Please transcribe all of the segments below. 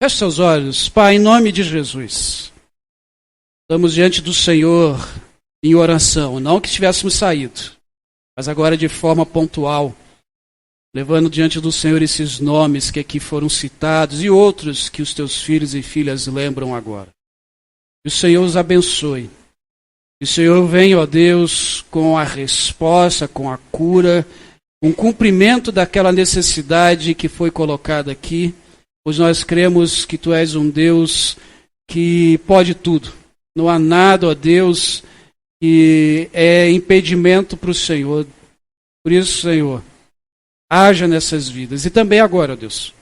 Feche seus olhos. Pai, em nome de Jesus, estamos diante do Senhor em oração, não que tivéssemos saído, mas agora de forma pontual, levando diante do Senhor esses nomes que aqui foram citados e outros que os teus filhos e filhas lembram agora. Que o Senhor os abençoe. Que o Senhor venha, ó Deus, com a resposta, com a cura, com o cumprimento daquela necessidade que foi colocada aqui, pois nós cremos que Tu és um Deus que pode tudo. Não há nada, ó Deus, que é impedimento para o Senhor. Por isso, Senhor, haja nessas vidas. E também agora, ó Deus,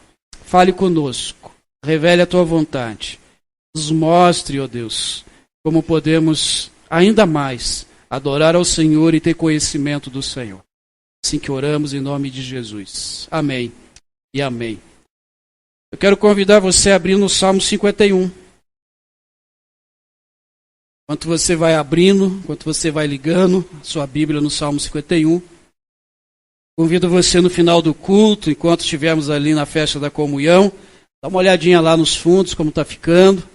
fale conosco, revele a Tua vontade. Nos mostre, ó Deus, como podemos ainda mais adorar ao Senhor e ter conhecimento do Senhor. Assim que oramos em nome de Jesus. Amém e amém. Eu quero convidar você a abrir no Salmo 51. Enquanto você vai abrindo, enquanto você vai ligando sua Bíblia no Salmo 51, convido você no final do culto, enquanto estivermos ali na festa da comunhão, dá uma olhadinha lá nos fundos, como está ficando.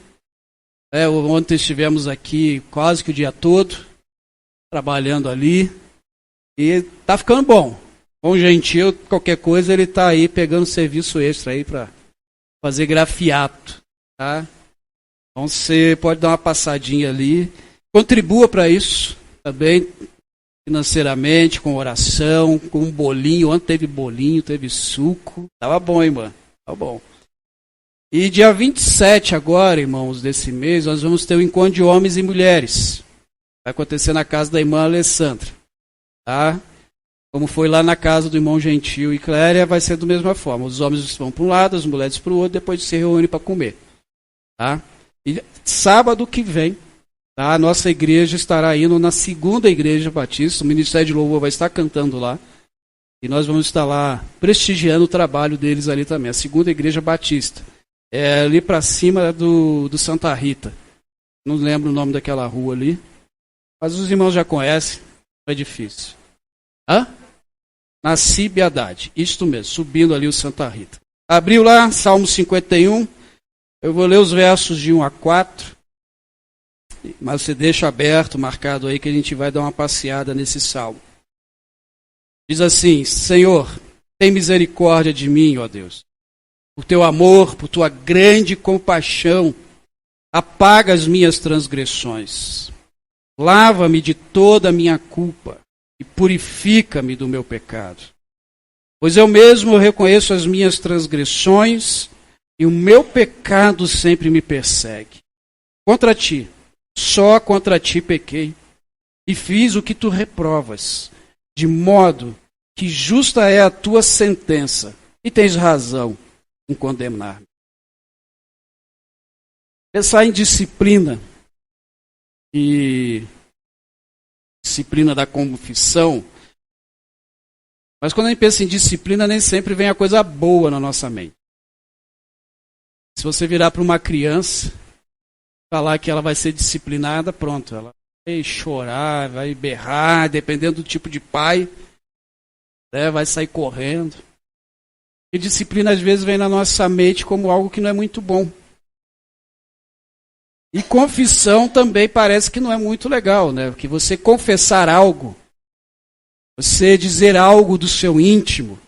Ontem estivemos aqui quase que o dia todo, trabalhando ali, e está ficando bom. Bom gentil, qualquer coisa, ele está aí pegando serviço extra aí para fazer grafiato, tá? Então você pode dar uma passadinha ali, contribua para isso também, financeiramente, com oração, com um bolinho. Ontem teve bolinho, teve suco, tava bom, hein, mano? Tava bom. E dia 27 agora, irmãos, desse mês, nós vamos ter o encontro de homens e mulheres. Vai acontecer na casa da irmã Alessandra, tá? Como foi lá na casa do irmão Gentil e Cléria, vai ser da mesma forma. Os homens vão para um lado, as mulheres para o outro, depois se reúnem para comer, tá? E sábado que vem, tá, a nossa igreja estará indo na segunda igreja batista, o Ministério de Louvor vai estar cantando lá, e nós vamos estar lá prestigiando o trabalho deles ali também, a segunda igreja batista. É ali para cima do Santa Rita. Não lembro o nome daquela rua ali, mas os irmãos já conhecem, não é difícil. Na Cibiadade, isto mesmo, subindo ali o Santa Rita. Abriu lá, Salmo 51, eu vou ler os versos de 1 a 4, mas você deixa aberto, marcado aí, que a gente vai dar uma passeada nesse salmo. Diz assim: Senhor, tem misericórdia de mim, ó Deus. Por teu amor, por tua grande compaixão, apaga as minhas transgressões. Lava-me de toda a minha culpa e purifica-me do meu pecado. Pois eu mesmo reconheço as minhas transgressões e o meu pecado sempre me persegue. Contra ti, só contra ti pequei e fiz o que tu reprovas, de modo que justa é a tua sentença e tens razão em condenar-me. Pensar em disciplina e disciplina da confissão, mas quando a gente pensa em disciplina, nem sempre vem a coisa boa na nossa mente. Se você virar para uma criança, falar que ela vai ser disciplinada, pronto, ela vai chorar, vai berrar, dependendo do tipo de pai, né, vai sair correndo. E disciplina às vezes vem na nossa mente como algo que não é muito bom. E confissão também parece que não é muito legal, né? Porque você confessar algo, você dizer algo do seu íntimo,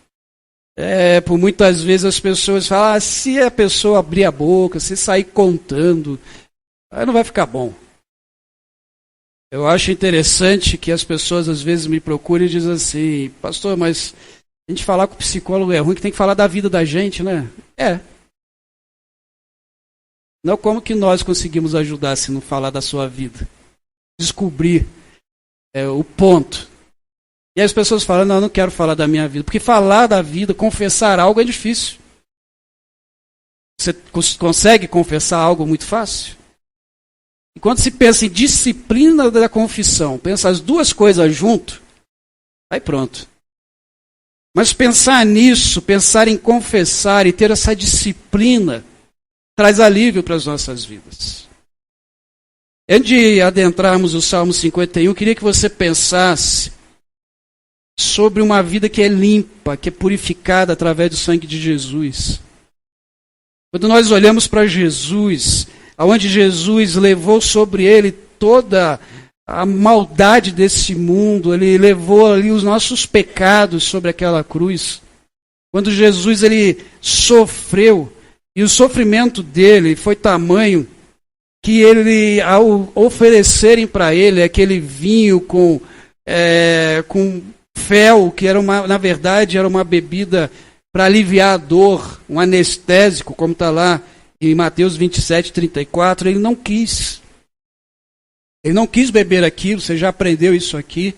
por muitas vezes as pessoas falam, se a pessoa abrir a boca, se sair contando, aí não vai ficar bom. Eu acho interessante que as pessoas às vezes me procuram e dizem assim: pastor, mas a gente falar com o psicólogo é ruim, que tem que falar da vida da gente, né? Não, como que nós conseguimos ajudar se não falar da sua vida? Descobrir o ponto. E as pessoas falam: não, eu não quero falar da minha vida. Porque falar da vida, confessar algo é difícil. Você consegue confessar algo muito fácil? E quando se pensa em disciplina da confissão, pensa as duas coisas junto, aí pronto. Mas pensar nisso, pensar em confessar e ter essa disciplina, traz alívio para as nossas vidas. Antes de adentrarmos o Salmo 51, eu queria que você pensasse sobre uma vida que é limpa, que é purificada através do sangue de Jesus. Quando nós olhamos para Jesus, aonde Jesus levou sobre ele toda a maldade desse mundo, ele levou ali os nossos pecados sobre aquela cruz. Quando Jesus ele sofreu, e o sofrimento dele foi tamanho que ele, ao oferecerem para ele aquele vinho com fel, que era na verdade era uma bebida para aliviar a dor, um anestésico, como está lá em Mateus 27:34, ele não quis. Ele não quis beber aquilo, você já aprendeu isso aqui,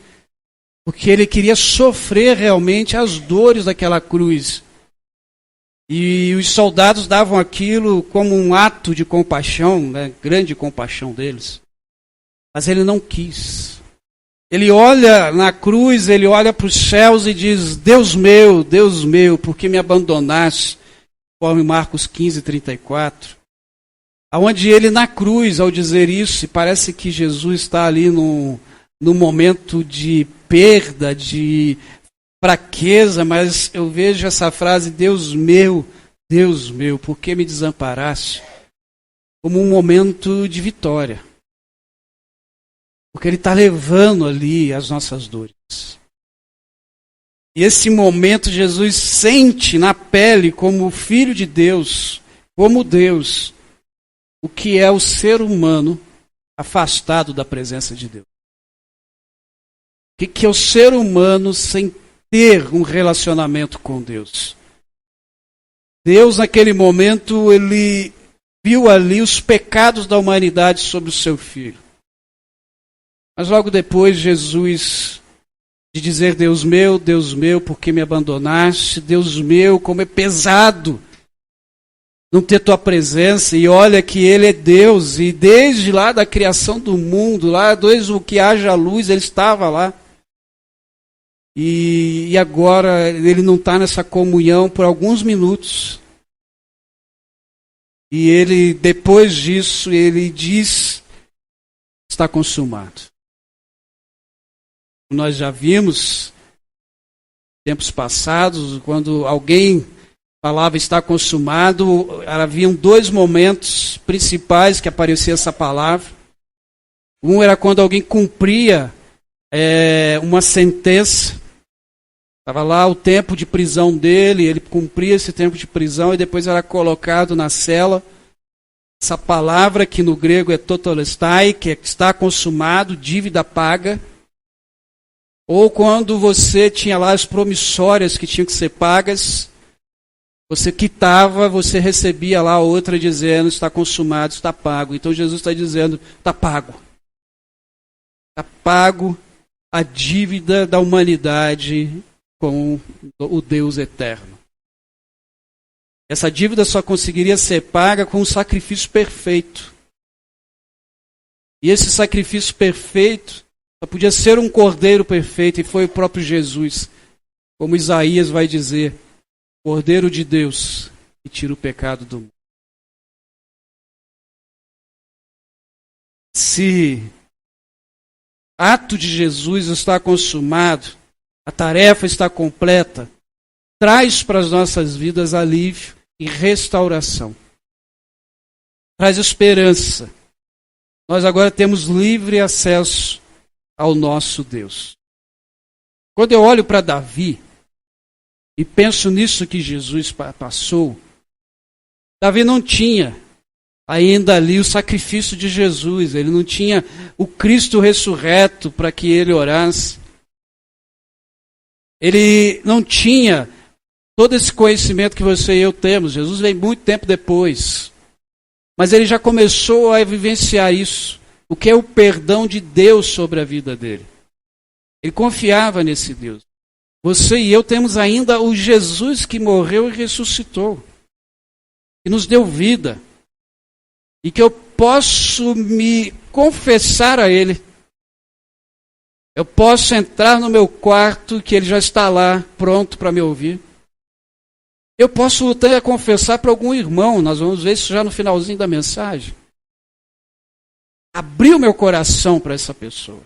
porque ele queria sofrer realmente as dores daquela cruz. E os soldados davam aquilo como um ato de compaixão, né, grande compaixão deles. Mas ele não quis. Ele olha na cruz, ele olha para os céus e diz: Deus meu, por que me abandonaste? Conforme Marcos 15:34. Aonde ele na cruz, ao dizer isso, parece que Jesus está ali num momento de perda, de fraqueza, mas eu vejo essa frase: Deus meu, por que me desamparaste? Como um momento de vitória. Porque ele está levando ali as nossas dores. E esse momento Jesus sente na pele como filho de Deus, como Deus, o que é o ser humano afastado da presença de Deus. O que é o ser humano sem ter um relacionamento com Deus? Deus, naquele momento, ele viu ali os pecados da humanidade sobre o seu filho. Mas logo depois, Jesus, de dizer: Deus meu, por que me abandonaste? Deus meu, como é pesado não ter tua presença. E olha que ele é Deus, e desde lá da criação do mundo, lá desde o que haja luz, ele estava lá. E agora ele não está nessa comunhão por alguns minutos. E ele, depois disso, ele diz: está consumado. Nós já vimos, tempos passados, quando alguém falava está consumado, haviam dois momentos principais que aparecia essa palavra. Um era quando alguém cumpria uma sentença. Estava lá o tempo de prisão dele, ele cumpria esse tempo de prisão e depois era colocado na cela. Essa palavra que no grego é totelestai, que está consumado, dívida paga. Ou quando você tinha lá as promissórias que tinham que ser pagas, você quitava, você recebia lá outra dizendo: está consumado, está pago. Então Jesus está dizendo: está pago. Está pago a dívida da humanidade com o Deus eterno. Essa dívida só conseguiria ser paga com um sacrifício perfeito. E esse sacrifício perfeito só podia ser um cordeiro perfeito, e foi o próprio Jesus. Como Isaías vai dizer: Cordeiro de Deus, que tira o pecado do mundo. Se ato de Jesus está consumado, a tarefa está completa, traz para as nossas vidas alívio e restauração. Traz esperança. Nós agora temos livre acesso ao nosso Deus. Quando eu olho para Davi e penso nisso que Jesus passou, Davi não tinha ainda ali o sacrifício de Jesus, ele não tinha o Cristo ressurreto para que ele orasse. Ele não tinha todo esse conhecimento que você e eu temos. Jesus veio muito tempo depois. Mas ele já começou a vivenciar isso. O que é o perdão de Deus sobre a vida dele. Ele confiava nesse Deus. Você e eu temos ainda o Jesus que morreu e ressuscitou. Que nos deu vida. E que eu posso me confessar a ele. Eu posso entrar no meu quarto, que ele já está lá, pronto para me ouvir. Eu posso até confessar para algum irmão, nós vamos ver isso já no finalzinho da mensagem. Abrir o meu coração para essa pessoa.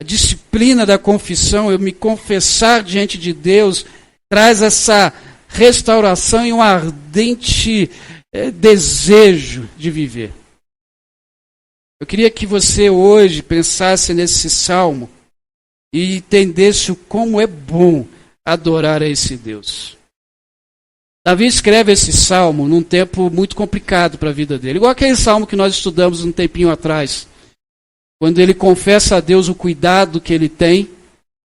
A disciplina da confissão, eu me confessar diante de Deus, traz essa restauração e um ardente desejo de viver. Eu queria que você hoje pensasse nesse salmo e entendesse como é bom adorar a esse Deus. Davi escreve esse salmo num tempo muito complicado para a vida dele. Igual aquele salmo que nós estudamos um tempinho atrás. Quando ele confessa a Deus o cuidado que ele tem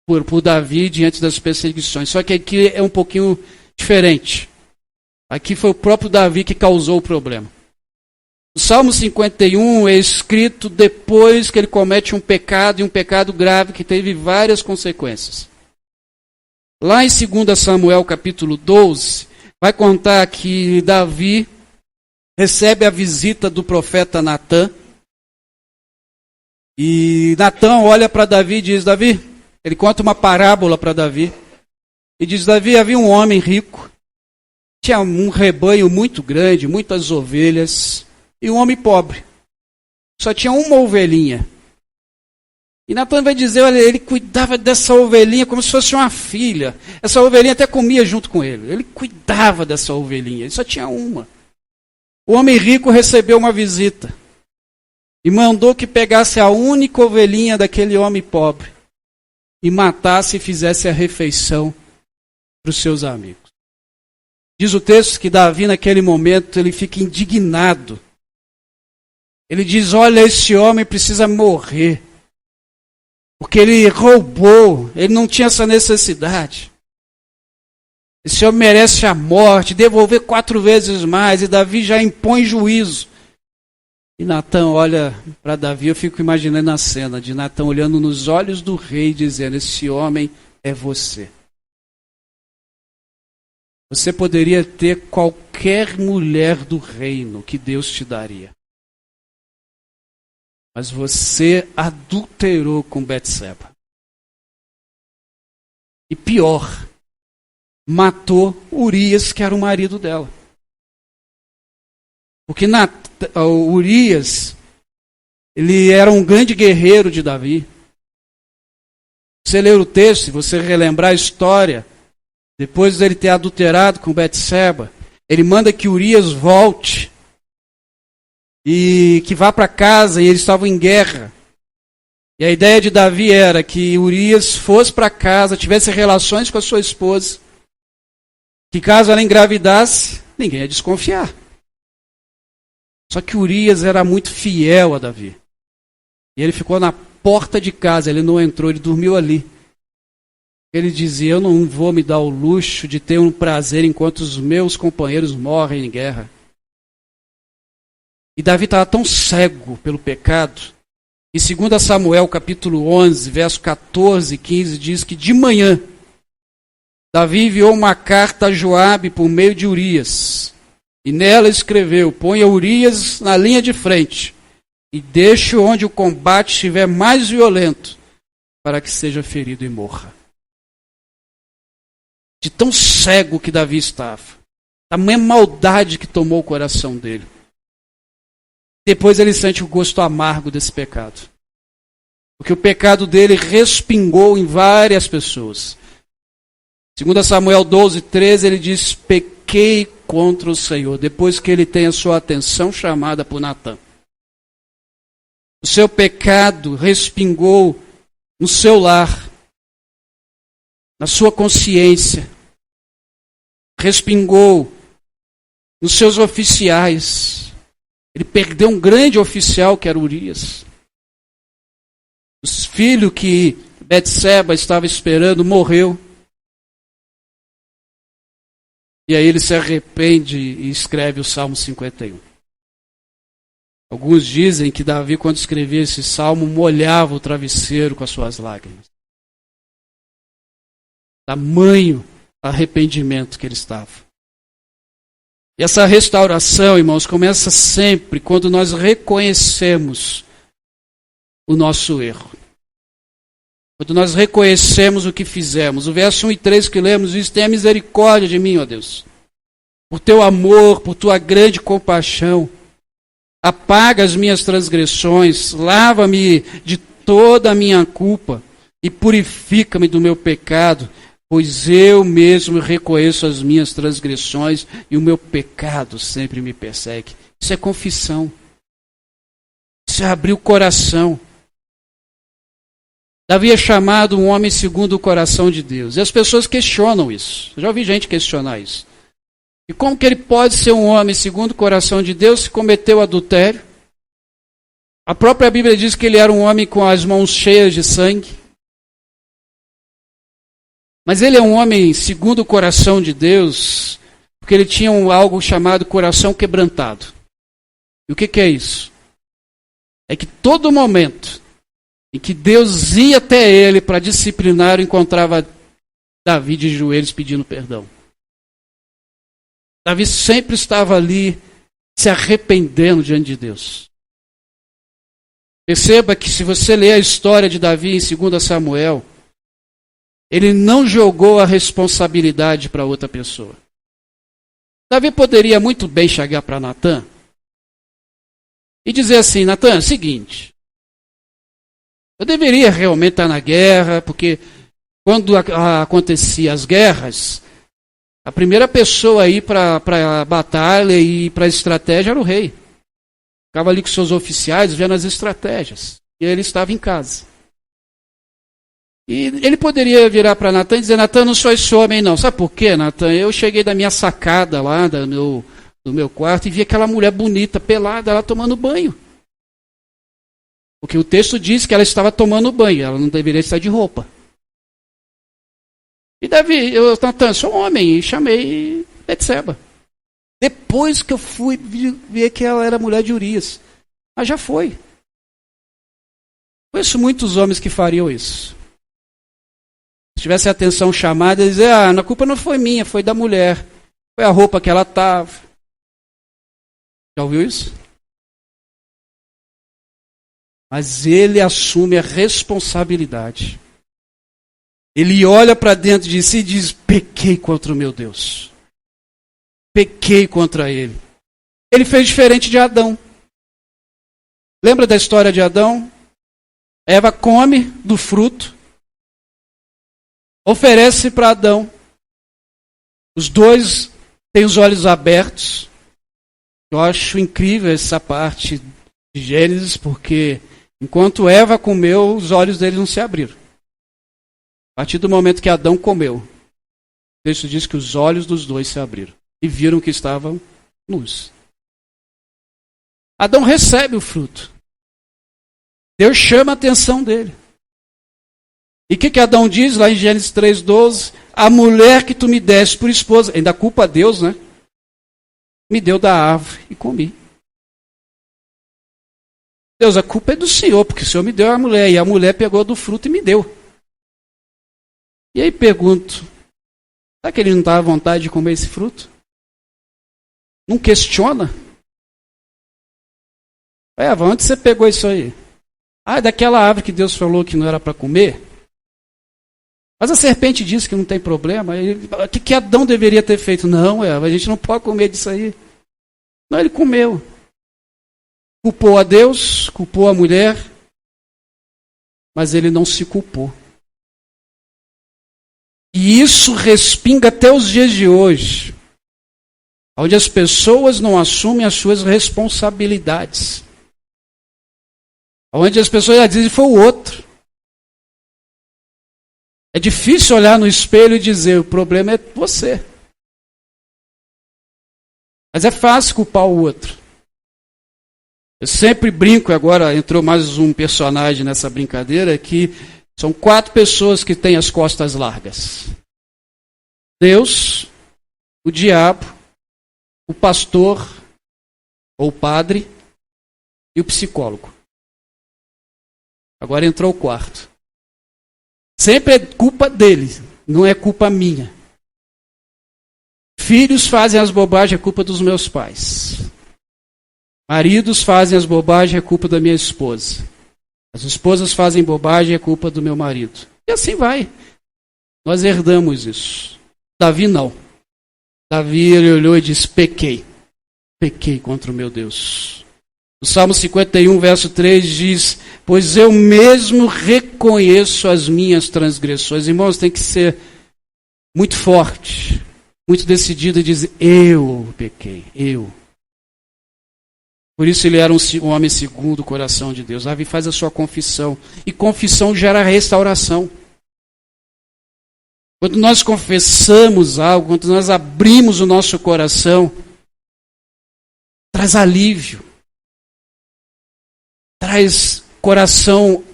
por Davi diante das perseguições. Só que aqui é um pouquinho diferente. Aqui foi o próprio Davi que causou o problema. O Salmo 51 é escrito depois que ele comete um pecado, e um pecado grave que teve várias consequências. Lá em 2 Samuel capítulo 12, vai contar que Davi recebe a visita do profeta Natã. E Natã olha para Davi e diz, Davi, ele conta uma parábola para Davi. E diz, Davi, havia um homem rico, tinha um rebanho muito grande, muitas ovelhas, e um homem pobre. Só tinha uma ovelhinha. E Natã vai dizer, olha, ele cuidava dessa ovelhinha como se fosse uma filha. Essa ovelhinha até comia junto com ele. Ele cuidava dessa ovelhinha, ele só tinha uma. O homem rico recebeu uma visita e mandou que pegasse a única ovelhinha daquele homem pobre e matasse e fizesse a refeição para os seus amigos. Diz o texto que Davi, naquele momento, ele fica indignado. Ele diz, olha, esse homem precisa morrer. Porque ele roubou, ele não tinha essa necessidade. Esse homem merece a morte, devolver 4 vezes mais, e Davi já impõe juízo. E Natã olha para Davi, eu fico imaginando a cena de Natã olhando nos olhos do rei, dizendo, esse homem é você. Você poderia ter qualquer mulher do reino que Deus te daria. Mas você adulterou com Betseba. E pior, matou Urias, que era o marido dela. Porque Urias, ele era um grande guerreiro de Davi. Você ler o texto, se você relembrar a história, depois dele ter adulterado com Betseba, ele manda que Urias volte e que vá para casa, e eles estavam em guerra. E a ideia de Davi era que Urias fosse para casa, tivesse relações com a sua esposa, que caso ela engravidasse, ninguém ia desconfiar. Só que Urias era muito fiel a Davi. E ele ficou na porta de casa, ele não entrou, ele dormiu ali. Ele dizia, eu não vou me dar o luxo de ter um prazer enquanto os meus companheiros morrem em guerra. E Davi estava tão cego pelo pecado, e 2 Samuel capítulo 11, verso 14 e 15, diz que de manhã, Davi enviou uma carta a Joabe por meio de Urias, e nela escreveu, ponha Urias na linha de frente, e deixe onde o combate estiver mais violento, para que seja ferido e morra. De tão cego que Davi estava, tamanha maldade que tomou o coração dele. Depois ele sente o gosto amargo desse pecado. Porque o pecado dele respingou em várias pessoas. 2 Samuel 12, 13, ele diz, pequei contra o Senhor, depois que ele tem a sua atenção chamada por Natã. O seu pecado respingou no seu lar, na sua consciência, respingou nos seus oficiais. Ele perdeu um grande oficial que era Urias. O filho que Betseba estava esperando morreu. E aí ele se arrepende e escreve o Salmo 51. Alguns dizem que Davi, quando escrevia esse salmo, molhava o travesseiro com as suas lágrimas. Tamanho arrependimento que ele estava. E essa restauração, irmãos, começa sempre quando nós reconhecemos o nosso erro. Quando nós reconhecemos o que fizemos. O verso 1 e 3 que lemos diz, tenha misericórdia de mim, ó Deus. Por teu amor, por tua grande compaixão. Apaga as minhas transgressões, lava-me de toda a minha culpa e purifica-me do meu pecado, pois eu mesmo reconheço as minhas transgressões e o meu pecado sempre me persegue. Isso é confissão. Isso é abrir o coração. Davi é chamado um homem segundo o coração de Deus. E as pessoas questionam isso. Eu já ouvi gente questionar isso. E como que ele pode ser um homem segundo o coração de Deus se cometeu adultério? A própria Bíblia diz que ele era um homem com as mãos cheias de sangue. Mas ele é um homem segundo o coração de Deus, porque ele tinha algo chamado coração quebrantado. E o que é isso? É que todo momento em que Deus ia até ele para disciplinar, encontrava Davi de joelhos pedindo perdão. Davi sempre estava ali se arrependendo diante de Deus. Perceba que se você ler a história de Davi em 2 Samuel, ele não jogou a responsabilidade para outra pessoa. Davi poderia muito bem chegar para Natã e dizer assim: Natã, é o seguinte, eu deveria realmente estar na guerra, porque quando aconteciam as guerras, a primeira pessoa a ir para a batalha e para a estratégia era o rei. Ficava ali com seus oficiais, vendo as estratégias. E ele estava em casa. E ele poderia virar para Natã e dizer: Natã, não sou esse homem não. Sabe por quê, Natã? Eu cheguei da minha sacada lá, do meu quarto, e vi aquela mulher bonita, pelada, lá tomando banho. Porque o texto diz que ela estava tomando banho, ela não deveria estar de roupa. E Davi, Natã, sou homem, e chamei Betseba. Depois que eu fui ver que ela era mulher de Urias. Mas já foi. Conheço muitos homens que fariam isso. Se tivesse a atenção chamada, eles dizer: a culpa não foi minha, foi da mulher. Foi a roupa que ela estava. Já ouviu isso? Mas ele assume a responsabilidade. Ele olha para dentro de si e diz: pequei contra o meu Deus. Pequei contra ele. Ele fez diferente de Adão. Lembra da história de Adão? Eva come do fruto, oferece para Adão. Os dois têm os olhos abertos. Eu acho incrível essa parte de Gênesis, porque enquanto Eva comeu, os olhos deles não se abriram. A partir do momento que Adão comeu, o texto diz que os olhos dos dois se abriram e viram que estavam nus. Adão recebe o fruto. Deus chama a atenção dele. E o que Adão diz lá em Gênesis 3:12? A mulher que tu me deste por esposa, ainda culpa a Deus, né? Me deu da árvore e comi. Deus, a culpa é do Senhor, porque o Senhor me deu a mulher, e a mulher pegou do fruto e me deu. E aí pergunto, será que ele não estava à vontade de comer esse fruto? Não questiona? Eva, onde você pegou isso aí? Daquela árvore que Deus falou que não era para comer. Mas a serpente disse que não tem problema. O que Adão deveria ter feito? Não, Eva, a gente não pode comer disso aí. Não, ele comeu. Culpou a Deus, culpou a mulher, mas ele não se culpou. E isso respinga até os dias de hoje, onde as pessoas não assumem as suas responsabilidades. Onde as pessoas dizem que foi o outro. É difícil olhar no espelho e dizer: o problema é você. Mas é fácil culpar o outro. Eu sempre brinco, agora entrou mais um personagem nessa brincadeira, que são 4 pessoas que têm as costas largas. Deus, o diabo, o pastor, ou o padre, e o psicólogo. Agora entrou o 4. Sempre é culpa dele, não é culpa minha. Filhos fazem as bobagens, é culpa dos meus pais. Maridos fazem as bobagens, é culpa da minha esposa. As esposas fazem bobagem, é culpa do meu marido. E assim vai. Nós herdamos isso. Davi não. Davi, ele olhou e disse: pequei. Pequei contra o meu Deus. O Salmo 51, verso 3 diz: pois eu mesmo reconheço as minhas transgressões. Irmãos, tem que ser muito forte, muito decidido em dizer: eu pequei, eu. Por isso ele era um homem segundo o coração de Deus. Davi faz a sua confissão. E confissão gera restauração. Quando nós confessamos algo, quando nós abrimos o nosso coração, traz alívio. Traz coração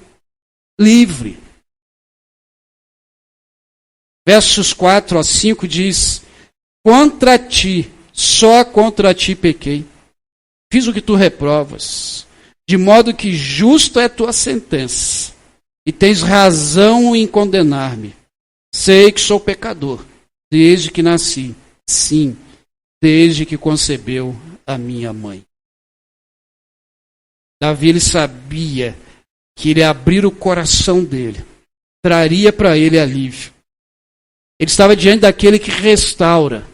livre. Versos 4 a 5 diz: contra ti, só contra ti pequei. Fiz o que tu reprovas, de modo que justa é tua sentença, e tens razão em condenar-me. Sei que sou pecador, desde que nasci, sim, desde que concebeu a minha mãe. Davi, ele sabia que ele abrir o coração dele traria para ele alívio. Ele estava diante daquele que restaura.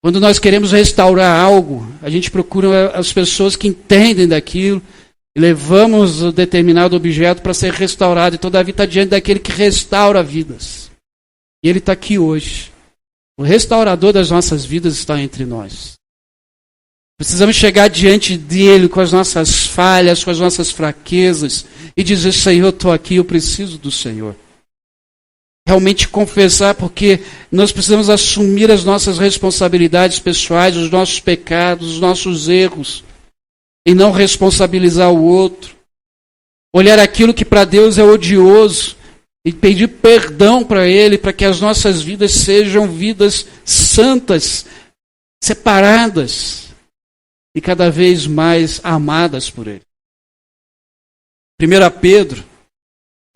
Quando nós queremos restaurar algo, a gente procura as pessoas que entendem daquilo e levamos um determinado objeto para ser restaurado. Então Davi está diante daquele que restaura vidas. E ele está aqui hoje. O restaurador das nossas vidas está entre nós. Precisamos chegar diante dele com as nossas falhas, com as nossas fraquezas e dizer: Senhor, estou aqui, eu preciso do Senhor. Realmente confessar, porque nós precisamos assumir as nossas responsabilidades pessoais, os nossos pecados, os nossos erros, e não responsabilizar o outro. Olhar aquilo que para Deus é odioso e pedir perdão para Ele, para que as nossas vidas sejam vidas santas, separadas e cada vez mais amadas por Ele. 1 Pedro,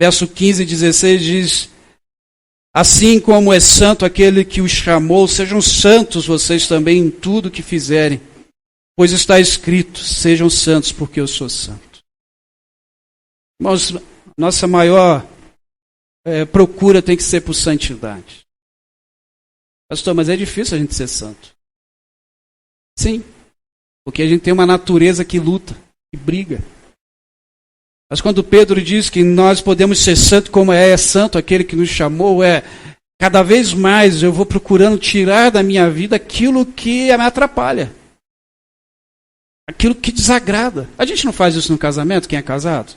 verso 15 e 16 diz: assim como é santo aquele que os chamou, sejam santos vocês também em tudo que fizerem, pois está escrito: sejam santos porque eu sou santo. Irmãos, nossa maior procura tem que ser por santidade. Pastor, mas é difícil a gente ser santo. Sim, porque a gente tem uma natureza que luta, que briga. Mas quando Pedro diz que nós podemos ser santos como é santo aquele que nos chamou, cada vez mais eu vou procurando tirar da minha vida aquilo que me atrapalha. Aquilo que desagrada. A gente não faz isso no casamento, quem é casado?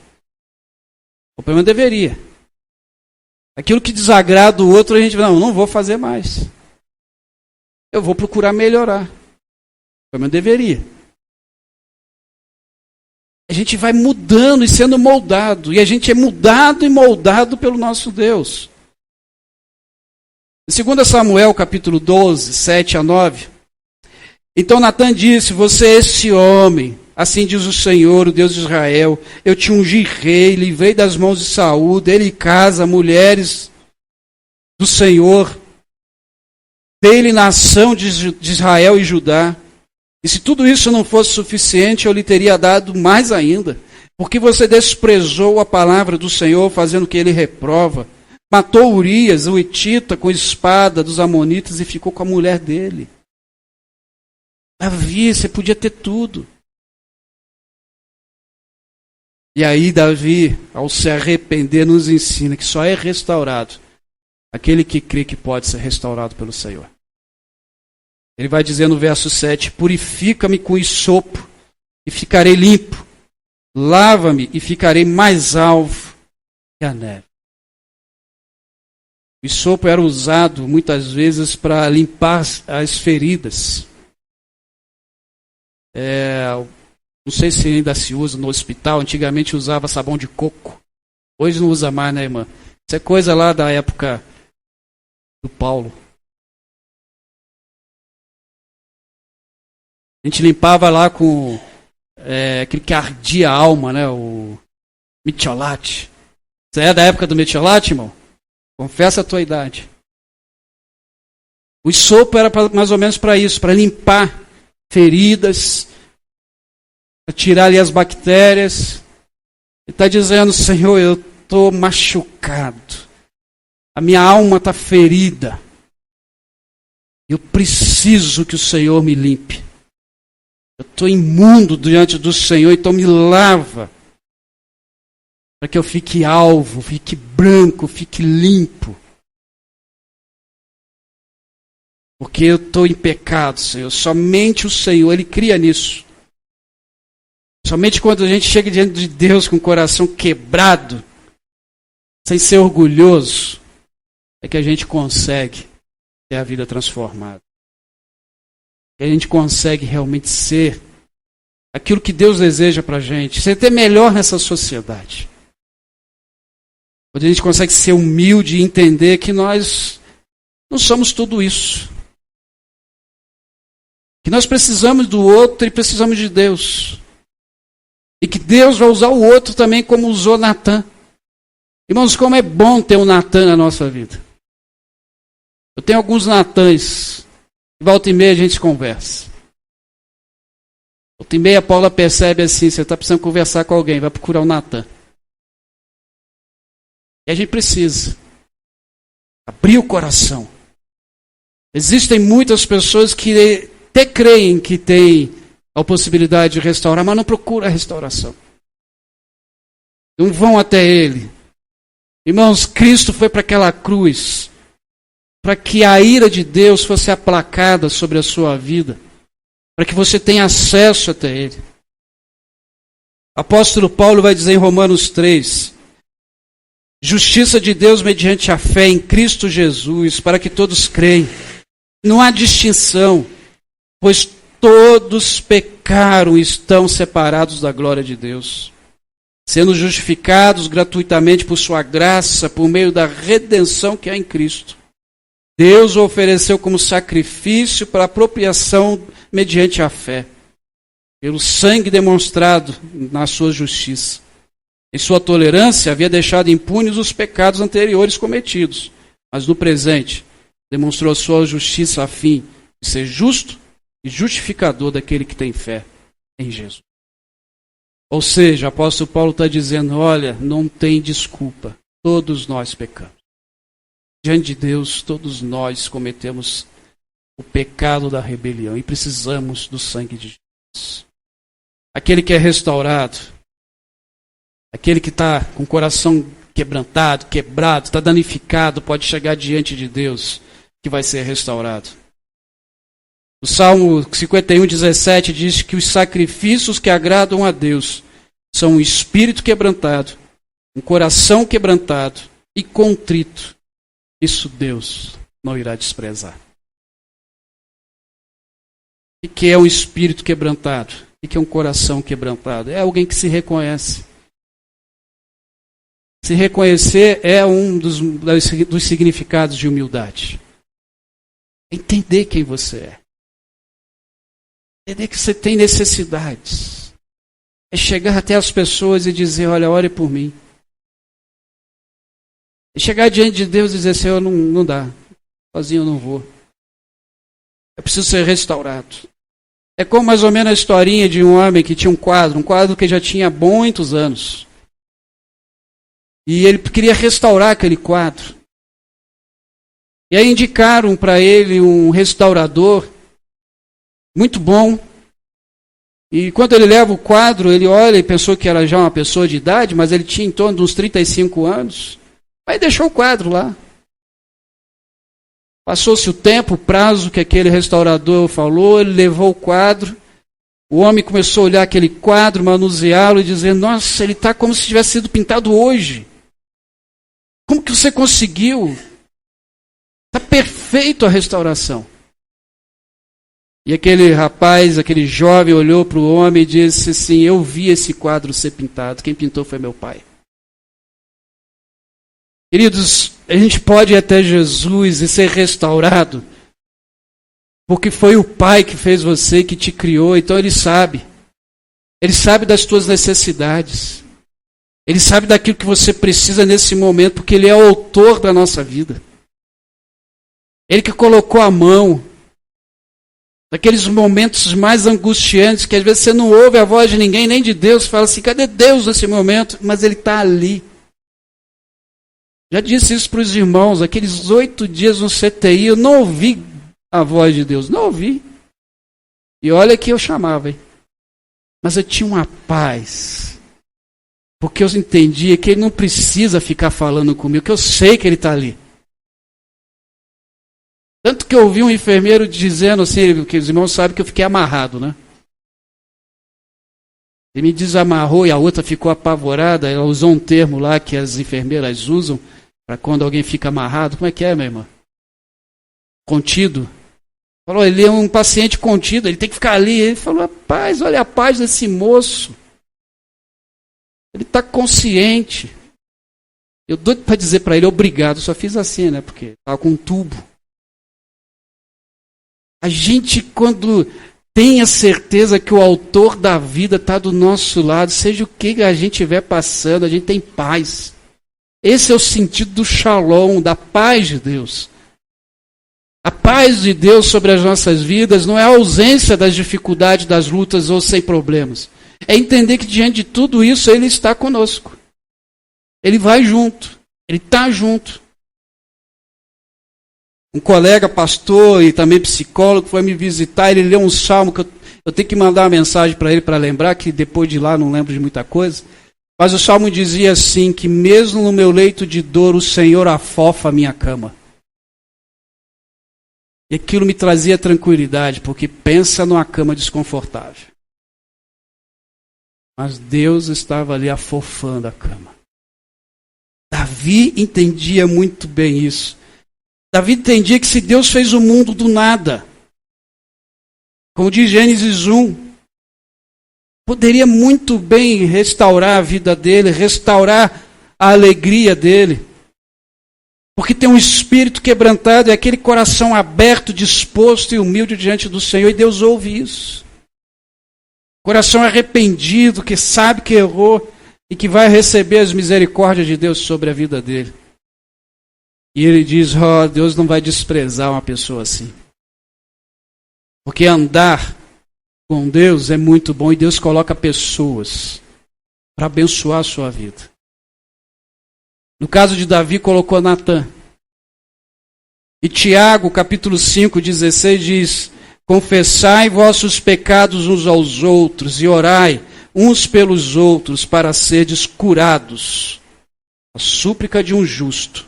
Ou pelo menos deveria. Aquilo que desagrada o outro, a gente não vou fazer mais. Eu vou procurar melhorar. Pelo menos deveria. A gente vai mudando e sendo moldado. E a gente é mudado e moldado pelo nosso Deus. Em 2 Samuel, capítulo 12, 7 a 9. Então Natã disse: você é esse homem. Assim diz o Senhor, o Deus de Israel: eu te ungi rei, livrei das mãos de Saul, dele casa, mulheres do Senhor, dele nação de Israel e Judá. E se tudo isso não fosse suficiente, eu lhe teria dado mais ainda, porque você desprezou a palavra do Senhor, fazendo o que ele reprova. Matou Urias, o Hitita, com espada dos amonitas e ficou com a mulher dele. Davi, você podia ter tudo. E aí Davi, ao se arrepender, nos ensina que só é restaurado aquele que crê que pode ser restaurado pelo Senhor. Ele vai dizer no verso 7, purifica-me com hisopo e ficarei limpo. Lava-me e ficarei mais alvo que a neve. O hisopo era usado muitas vezes para limpar as feridas. Não sei se ainda se usa no hospital, antigamente usava sabão de coco. Hoje não usa mais, né, irmã? Isso é coisa lá da época do Paulo. A gente limpava lá com aquele que ardia a alma, né? O metiolate. Você é da época do metiolate, irmão? Confessa a tua idade. O hisopo era mais ou menos para isso, para limpar feridas, para tirar ali as bactérias. Ele está dizendo: Senhor, eu estou machucado. A minha alma está ferida. Eu preciso que o Senhor me limpe. Eu estou imundo diante do Senhor, então me lava. Para que eu fique alvo, fique branco, fique limpo. Porque eu estou em pecado, Senhor. Somente o Senhor, Ele cria nisso. Somente quando a gente chega diante de Deus com o coração quebrado, sem ser orgulhoso, é que a gente consegue ter a vida transformada. Que a gente consegue realmente ser aquilo que Deus deseja para a gente. Ser até melhor nessa sociedade. Quando a gente consegue ser humilde e entender que nós não somos tudo isso. Que nós precisamos do outro e precisamos de Deus. E que Deus vai usar o outro também como usou Natan. Irmãos, como é bom ter um Natan na nossa vida. Eu tenho alguns Natãs. Volta e meia a gente conversa. Volta e meia a Paula percebe assim, você está precisando conversar com alguém, vai procurar o Natan. E a gente precisa abrir o coração. Existem muitas pessoas que até creem que tem a possibilidade de restaurar, mas não procuram a restauração. Não vão até Ele. Irmãos, Cristo foi para aquela cruz para que a ira de Deus fosse aplacada sobre a sua vida, para que você tenha acesso até Ele. O apóstolo Paulo vai dizer em Romanos 3, justiça de Deus mediante a fé em Cristo Jesus, para que todos creem. Não há distinção, pois todos pecaram e estão separados da glória de Deus, sendo justificados gratuitamente por sua graça, por meio da redenção que há em Cristo. Deus o ofereceu como sacrifício para apropriação mediante a fé, pelo sangue demonstrado na sua justiça. Em sua tolerância, havia deixado impunes os pecados anteriores cometidos, mas no presente, demonstrou a sua justiça a fim de ser justo e justificador daquele que tem fé em Jesus. Ou seja, o apóstolo Paulo está dizendo, olha, não tem desculpa, todos nós pecamos. Diante de Deus, todos nós cometemos o pecado da rebelião e precisamos do sangue de Jesus. Aquele que é restaurado, aquele que está com o coração quebrantado, quebrado, está danificado, pode chegar diante de Deus, que vai ser restaurado. O Salmo 51, 17 diz que os sacrifícios que agradam a Deus são um espírito quebrantado, um coração quebrantado e contrito. Isso Deus não irá desprezar. O que é um espírito quebrantado? O que é um coração quebrantado? É alguém que se reconhece. Se reconhecer é um dos significados de humildade. Entender quem você é. Entender que você tem necessidades. É chegar até as pessoas e dizer, olha, ore por mim. É chegar diante de Deus e dizer, Senhor, não dá. Sozinho eu não vou. Eu preciso ser restaurado. É como mais ou menos a historinha de um homem que tinha um quadro que já tinha muitos anos. E ele queria restaurar aquele quadro. E aí indicaram para ele um restaurador muito bom. E quando ele leva o quadro, ele olha e pensou que era já uma pessoa de idade, mas ele tinha em torno de uns 35 anos. Aí deixou o quadro lá. Passou-se o tempo, o prazo que aquele restaurador falou, ele levou o quadro. O homem começou a olhar aquele quadro, manuseá-lo e dizer, nossa, ele está como se tivesse sido pintado hoje. Como que você conseguiu? Está perfeito a restauração. E aquele rapaz, aquele jovem olhou para o homem e disse assim, eu vi esse quadro ser pintado, quem pintou foi meu pai. Queridos, a gente pode ir até Jesus e ser restaurado, porque foi o Pai que fez você, que te criou, então Ele sabe. Ele sabe das tuas necessidades. Ele sabe daquilo que você precisa nesse momento, porque Ele é o autor da nossa vida. Ele que colocou a mão, naqueles momentos mais angustiantes, que às vezes você não ouve a voz de ninguém, nem de Deus, fala assim, cadê Deus nesse momento? Mas Ele está ali. Já disse isso para os irmãos, aqueles 8 dias no CTI, eu não ouvi a voz de Deus, não ouvi. E olha que eu chamava, hein? Mas eu tinha uma paz, porque eu entendia que Ele não precisa ficar falando comigo, que eu sei que Ele está ali. Tanto que eu ouvi um enfermeiro dizendo assim, que os irmãos sabem que eu fiquei amarrado, né? Ele me desamarrou e a outra ficou apavorada. Ela usou um termo lá que as enfermeiras usam para quando alguém fica amarrado. Como é que é, minha irmã? Contido. Falou, ele é um paciente contido, ele tem que ficar ali. Ele falou, rapaz, olha a paz desse moço. Ele está consciente. Eu doido para dizer para ele, obrigado. Só fiz assim, né? Porque estava com um tubo. A gente, quando tem a certeza que o autor da vida está do nosso lado, seja o que a gente estiver passando, a gente tem paz. Esse é o sentido do shalom, da paz de Deus. A paz de Deus sobre as nossas vidas não é a ausência das dificuldades, das lutas ou sem problemas. É entender que diante de tudo isso Ele está conosco. Ele vai junto. Ele está junto. Um colega pastor e também psicólogo foi me visitar, ele leu um salmo que eu tenho que mandar uma mensagem para ele para lembrar, que depois de lá não lembro de muita coisa. Mas o salmo dizia assim, que mesmo no meu leito de dor o Senhor afofa a minha cama. E aquilo me trazia tranquilidade, porque pensa numa cama desconfortável. Mas Deus estava ali afofando a cama. Davi entendia muito bem isso. Davi entendia que se Deus fez o mundo do nada, como diz Gênesis 1, poderia muito bem restaurar a vida dele, restaurar a alegria dele. Porque tem um espírito quebrantado, é aquele coração aberto, disposto e humilde diante do Senhor, e Deus ouve isso. Coração arrependido, que sabe que errou e que vai receber as misericórdias de Deus sobre a vida dele. E ele diz, Deus não vai desprezar uma pessoa assim. Porque andar com Deus é muito bom e Deus coloca pessoas para abençoar a sua vida. No caso de Davi, colocou Natã. E Tiago, capítulo 5, 16, diz, confessai vossos pecados uns aos outros e orai uns pelos outros para serdes curados. A súplica de um justo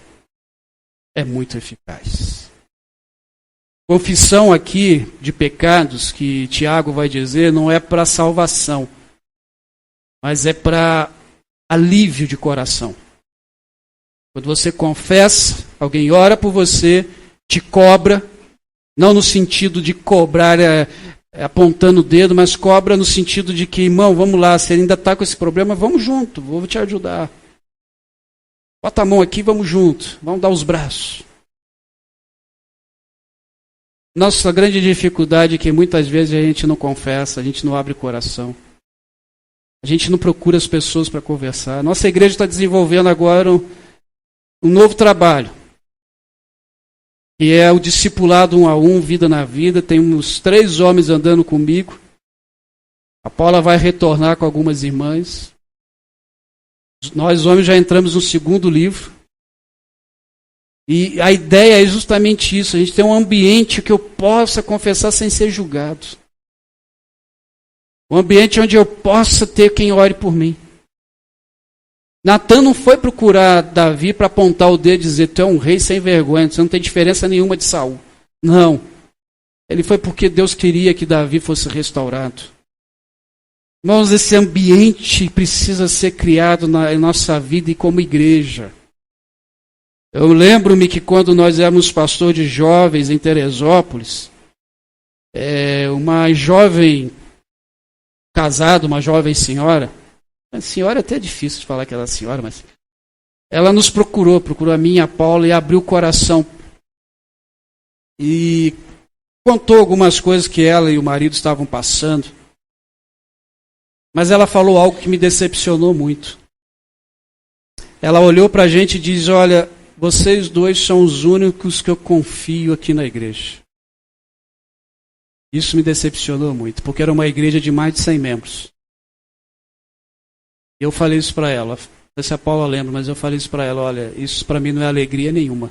é muito eficaz. Confissão aqui de pecados, que Tiago vai dizer, não é para salvação, mas é para alívio de coração. Quando você confessa, alguém ora por você, te cobra, não no sentido de cobrar apontando o dedo, mas cobra no sentido de que, irmão, vamos lá, você ainda está com esse problema, vamos junto, vou te ajudar. Bota a mão aqui, vamos junto, vamos dar os braços. Nossa grande dificuldade é que muitas vezes a gente não confessa, a gente não abre o coração. A gente não procura as pessoas para conversar. Nossa igreja está desenvolvendo agora um novo trabalho, que é o discipulado 1 a 1, vida na vida. Tem uns 3 homens andando comigo. A Paula vai retornar com algumas irmãs. Nós homens já entramos no 2º livro. E a ideia é justamente isso, a gente tem um ambiente que eu possa confessar sem ser julgado. Um ambiente onde eu possa ter quem ore por mim. Natã não foi procurar Davi para apontar o dedo e dizer, tu é um rei sem vergonha, você não tem diferença nenhuma de Saul. Não. Ele foi porque Deus queria que Davi fosse restaurado. Irmãos, esse ambiente precisa ser criado na nossa vida e como igreja. Eu lembro-me que quando nós éramos pastor de jovens em Teresópolis, uma jovem casada, uma jovem senhora, a senhora é até difícil de falar que ela é senhora, mas ela nos procurou a mim e a Paula e abriu o coração. E contou algumas coisas que ela e o marido estavam passando. Mas ela falou algo que me decepcionou muito. Ela olhou para a gente e disse, olha, vocês dois são os únicos que eu confio aqui na igreja. Isso me decepcionou muito, porque era uma igreja de mais de 100 membros. Eu falei isso para ela, não sei se a Paula lembra, mas eu falei isso para ela, olha, isso para mim não é alegria nenhuma.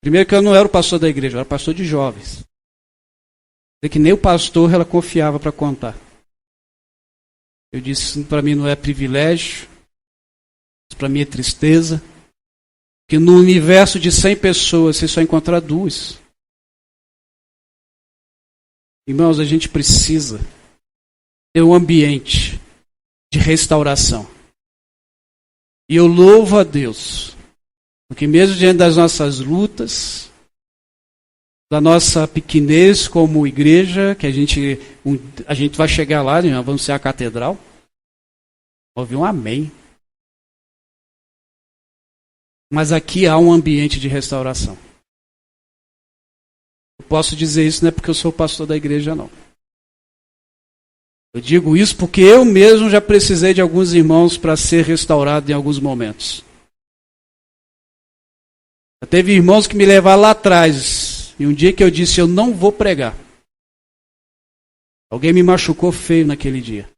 Primeiro que eu não era o pastor da igreja, eu era pastor de jovens. É que nem o pastor ela confiava para contar. Eu disse, para mim não é privilégio, isso para mim é tristeza, que no universo de 100 pessoas você só encontrar 2. Irmãos, a gente precisa ter um ambiente de restauração. E eu louvo a Deus, porque mesmo diante das nossas lutas, da nossa pequenez como igreja, que a gente vai chegar lá, nós vamos ser a catedral, ouvi um amém. Mas aqui há um ambiente de restauração. Eu posso dizer isso não é porque eu sou pastor da igreja, não. Eu digo isso porque eu mesmo já precisei de alguns irmãos para ser restaurado em alguns momentos. Já teve irmãos que me levaram lá atrás, e um dia que eu disse, eu não vou pregar. Alguém me machucou feio naquele dia.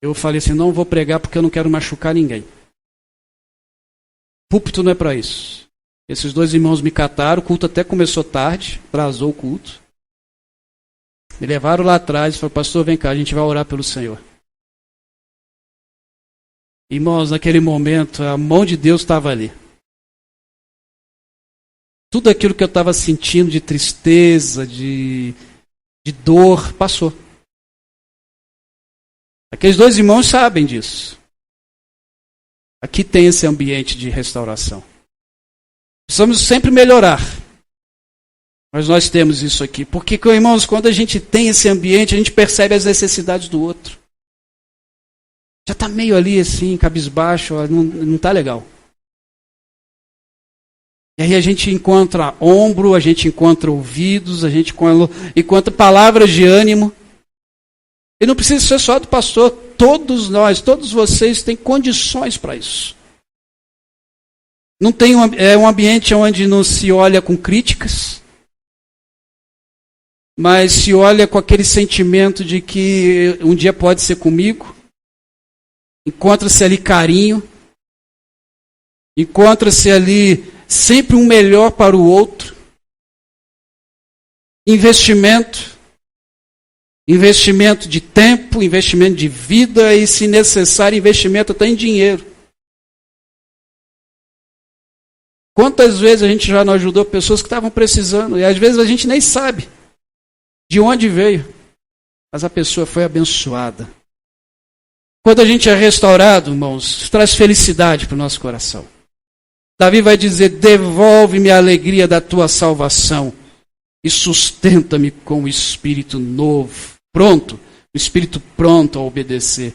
Eu falei assim, não vou pregar porque eu não quero machucar ninguém. Púlpito não é para isso. Esses 2 irmãos me cataram, o culto até começou tarde, atrasou o culto. Me levaram lá atrás e falaram, pastor, vem cá, a gente vai orar pelo Senhor. Irmãos, naquele momento, a mão de Deus estava ali. Tudo aquilo que eu estava sentindo de tristeza, de dor, passou. Aqueles 2 irmãos sabem disso. Aqui tem esse ambiente de restauração. Precisamos sempre melhorar. Mas nós temos isso aqui. Porque, irmãos, quando a gente tem esse ambiente, a gente percebe as necessidades do outro. Já está meio ali assim, cabisbaixo, não está legal. E aí a gente encontra ombro, a gente encontra ouvidos, a gente encontra palavras de ânimo. E não precisa ser só do pastor, todos nós, todos vocês têm condições para isso. Não tem é um ambiente onde não se olha com críticas, mas se olha com aquele sentimento de que um dia pode ser comigo. Encontra-se ali carinho, encontra-se ali sempre um melhor para o outro. Investimento de tempo, investimento de vida e, se necessário, investimento até em dinheiro. Quantas vezes a gente já não ajudou pessoas que estavam precisando e às vezes a gente nem sabe de onde veio, mas a pessoa foi abençoada. Quando a gente é restaurado, irmãos, traz felicidade para o nosso coração. Davi vai dizer, devolve-me a alegria da tua salvação e sustenta-me com o espírito novo, pronto, o espírito pronto a obedecer.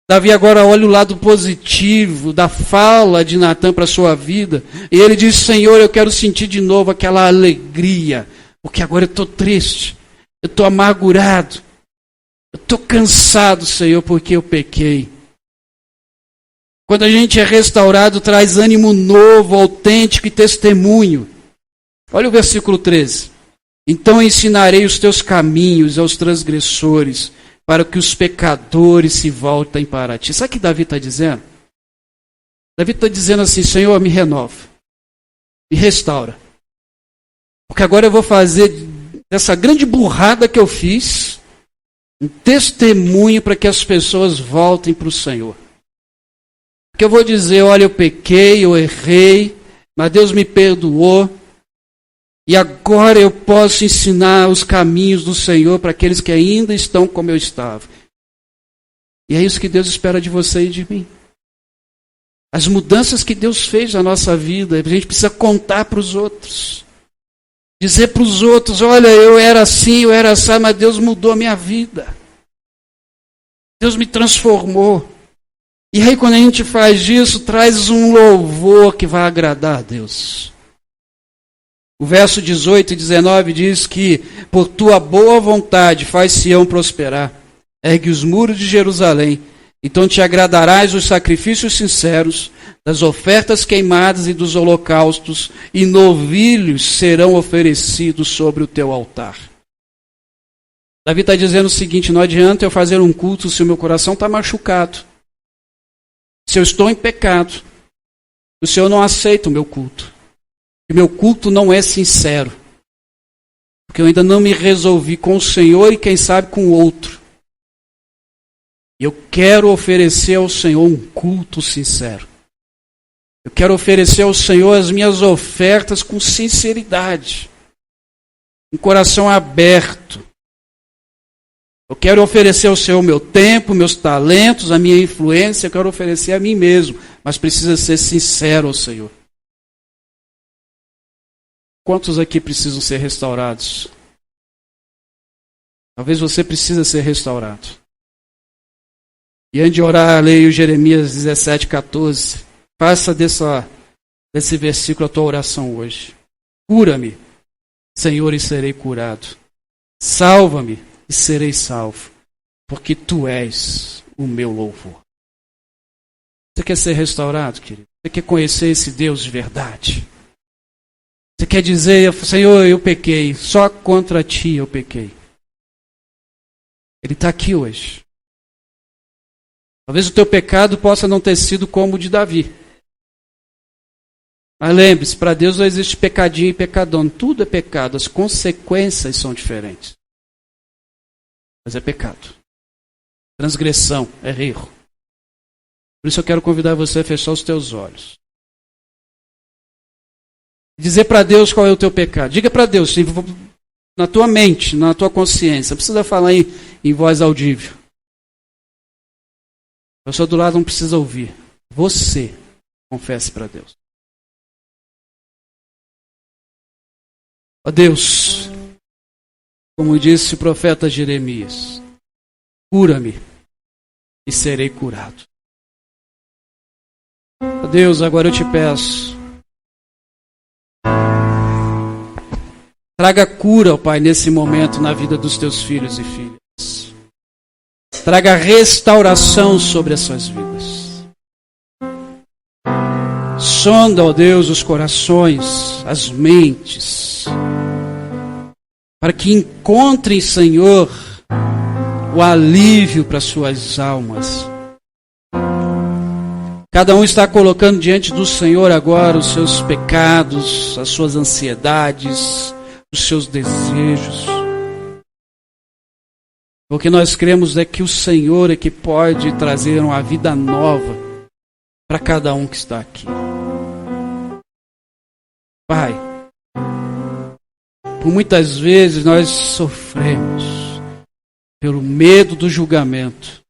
Davi agora olha o lado positivo da fala de Natan para a sua vida, e ele diz, Senhor, eu quero sentir de novo aquela alegria, porque agora eu estou triste, eu estou amargurado, eu estou cansado, Senhor, porque eu pequei. Quando a gente é restaurado, traz ânimo novo, autêntico e testemunho. Olha o versículo 13. Então ensinarei os teus caminhos aos transgressores, para que os pecadores se voltem para ti. Sabe o que Davi está dizendo? Davi está dizendo assim, Senhor, me renova, me restaura. Porque agora eu vou fazer dessa grande burrada que eu fiz, um testemunho para que as pessoas voltem para o Senhor. Porque eu vou dizer, olha, eu pequei, eu errei, mas Deus me perdoou. E agora eu posso ensinar os caminhos do Senhor para aqueles que ainda estão como eu estava. E é isso que Deus espera de você e de mim. As mudanças que Deus fez na nossa vida, a gente precisa contar para os outros. Dizer para os outros, olha, eu era assim, mas Deus mudou a minha vida. Deus me transformou. E aí quando a gente faz isso, traz um louvor que vai agradar a Deus. O verso 18 e 19 diz que, por tua boa vontade faz Sião prosperar, ergue os muros de Jerusalém, então te agradarás dos sacrifícios sinceros, das ofertas queimadas e dos holocaustos, e novilhos serão oferecidos sobre o teu altar. Davi está dizendo o seguinte, não adianta eu fazer um culto se o meu coração está machucado, se eu estou em pecado, o Senhor não aceita o meu culto. O meu culto não é sincero. Porque eu ainda não me resolvi com o Senhor e quem sabe com o outro. Eu quero oferecer ao Senhor um culto sincero. Eu quero oferecer ao Senhor as minhas ofertas com sinceridade, com coração aberto. Eu quero oferecer ao Senhor meu tempo, meus talentos, a minha influência, eu quero oferecer a mim mesmo, mas precisa ser sincero ao Senhor. Quantos aqui precisam ser restaurados? Talvez você precise ser restaurado. E antes de orar, leia o Jeremias 17:14. Faça desse versículo a tua oração hoje. Cura-me, Senhor, e serei curado. Salva-me e serei salvo, porque tu és o meu louvor. Você quer ser restaurado, querido? Você quer conhecer esse Deus de verdade? Você quer dizer, Senhor, eu pequei, só contra ti eu pequei. Ele está aqui hoje. Talvez o teu pecado possa não ter sido como o de Davi. Mas lembre-se, para Deus não existe pecadinho e pecadão. Tudo é pecado, as consequências são diferentes. Mas é pecado. Transgressão, é erro. Por isso eu quero convidar você a fechar os teus olhos. Dizer para Deus qual é o teu pecado. Diga para Deus, na tua mente, na tua consciência. Não precisa falar em voz audível. A pessoa do lado não precisa ouvir. Você confesse para Deus. Ó Deus, como disse o profeta Jeremias, cura-me e serei curado. Ó Deus, agora eu te peço, traga cura, ó Pai, nesse momento na vida dos teus filhos e filhas. Traga restauração sobre as suas vidas. Sonda, ó Deus, os corações, as mentes, para que encontrem, Senhor, o alívio para suas almas. Cada um está colocando diante do Senhor agora os seus pecados, as suas ansiedades, os seus desejos. Porque nós cremos é que o Senhor é que pode trazer uma vida nova para cada um que está aqui. Pai, por muitas vezes nós sofremos pelo medo do julgamento,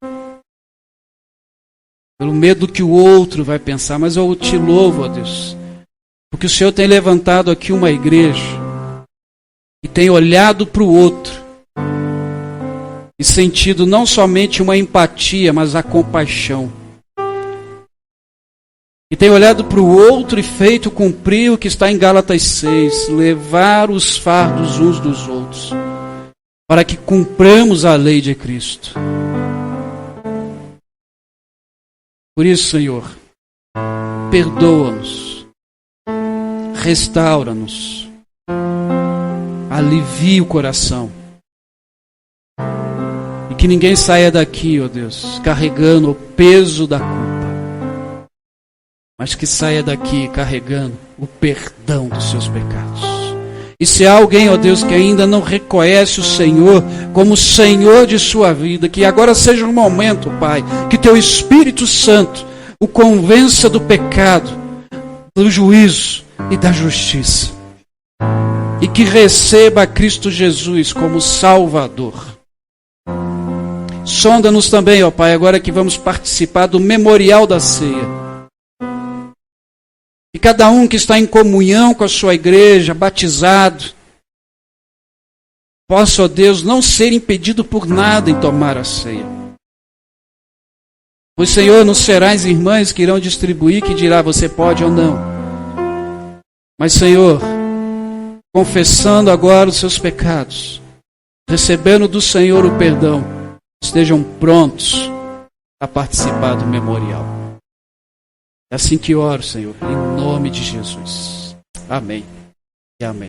pelo medo do que o outro vai pensar, mas eu te louvo, ó Deus, porque o Senhor tem levantado aqui uma igreja e tem olhado para o outro e sentido não somente uma empatia, mas a compaixão. E tem olhado para o outro e feito cumprir o que está em Gálatas 6, levar os fardos uns dos outros, para que cumpramos a lei de Cristo. Por isso, Senhor, perdoa-nos, restaura-nos, alivia o coração. E que ninguém saia daqui, ó Deus, carregando o peso da culpa, mas que saia daqui carregando o perdão dos seus pecados. E se há alguém, ó Deus, que ainda não reconhece o Senhor como Senhor de sua vida, que agora seja um momento, Pai, que Teu Espírito Santo o convença do pecado, do juízo e da justiça. E que receba a Cristo Jesus como Salvador. Sonda-nos também, ó Pai, agora que vamos participar do memorial da ceia. E cada um que está em comunhão com a sua igreja, batizado, possa, ó Deus, não ser impedido por nada em tomar a ceia. Pois, Senhor, não serás irmãs que irão distribuir, que dirá você pode ou não. Mas, Senhor, confessando agora os seus pecados, recebendo do Senhor o perdão, estejam prontos a participar do memorial. É assim que oro, Senhor, em nome de Jesus. Amém e amém.